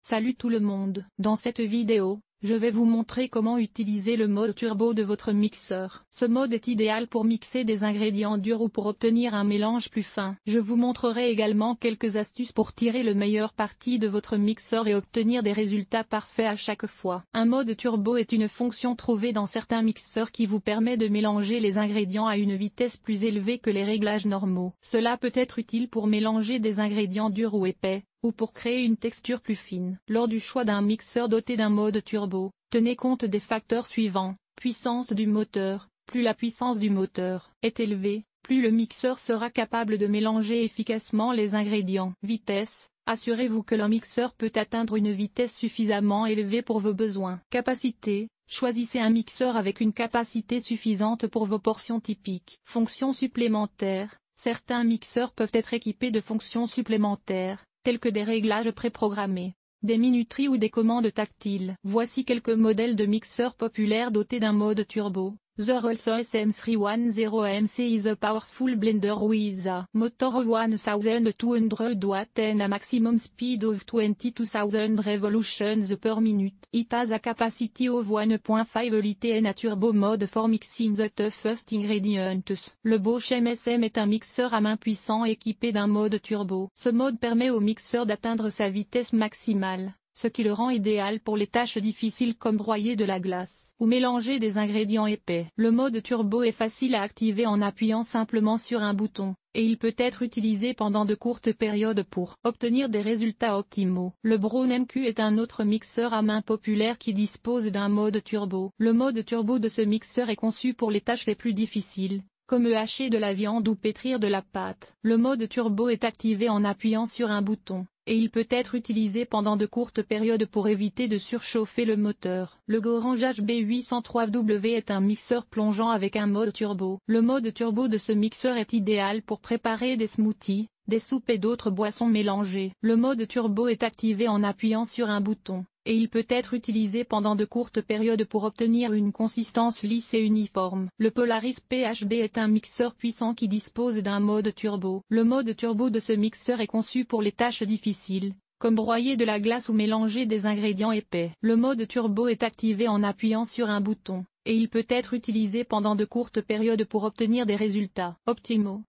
Salut tout le monde. Dans cette vidéo, je vais vous montrer comment utiliser le mode turbo de votre mixeur. Ce mode est idéal pour mixer des ingrédients durs ou pour obtenir un mélange plus fin. Je vous montrerai également quelques astuces pour tirer le meilleur parti de votre mixeur et obtenir des résultats parfaits à chaque fois. Un mode turbo est une fonction trouvée dans certains mixeurs qui vous permet de mélanger les ingrédients à une vitesse plus élevée que les réglages normaux. Cela peut être utile pour mélanger des ingrédients durs ou épais, ou pour créer une texture plus fine. Lors du choix d'un mixeur doté d'un mode turbo, tenez compte des facteurs suivants. Puissance du moteur. Plus la puissance du moteur est élevée, plus le mixeur sera capable de mélanger efficacement les ingrédients. Vitesse. Assurez-vous que le mixeur peut atteindre une vitesse suffisamment élevée pour vos besoins. Capacité. Choisissez un mixeur avec une capacité suffisante pour vos portions typiques. Fonctions supplémentaires. Certains mixeurs peuvent être équipés de fonctions supplémentaires, tels que des réglages préprogrammés, des minuteries ou des commandes tactiles. Voici quelques modèles de mixeurs populaires dotés d'un mode turbo. The Rolls SM310MC is a powerful blender with a motor of 1200 watts and a maximum speed of 22,000 revolutions per minute. It has a capacity of 1.5 litres and a turbo mode for mixing the toughest ingredients. Le Bosch MSM est un mixeur à main puissant équipé d'un mode turbo. Ce mode permet au mixeur d'atteindre sa vitesse maximale, ce qui le rend idéal pour les tâches difficiles comme broyer de la glace ou mélanger des ingrédients épais. Le mode turbo est facile à activer en appuyant simplement sur un bouton, et il peut être utilisé pendant de courtes périodes pour obtenir des résultats optimaux. Le Braun MQ est un autre mixeur à main populaire qui dispose d'un mode turbo. Le mode turbo de ce mixeur est conçu pour les tâches les plus difficiles, comme hacher de la viande ou pétrir de la pâte. Le mode turbo est activé en appuyant sur un bouton, et il peut être utilisé pendant de courtes périodes pour éviter de surchauffer le moteur. Le Gorange HB803W est un mixeur plongeant avec un mode turbo. Le mode turbo de ce mixeur est idéal pour préparer des smoothies, des soupes et d'autres boissons mélangées. Le mode turbo est activé en appuyant sur un bouton, et il peut être utilisé pendant de courtes périodes pour obtenir une consistance lisse et uniforme. Le Polaris PHB est un mixeur puissant qui dispose d'un mode turbo. Le mode turbo de ce mixeur est conçu pour les tâches difficiles, comme broyer de la glace ou mélanger des ingrédients épais. Le mode turbo est activé en appuyant sur un bouton, et il peut être utilisé pendant de courtes périodes pour obtenir des résultats optimaux.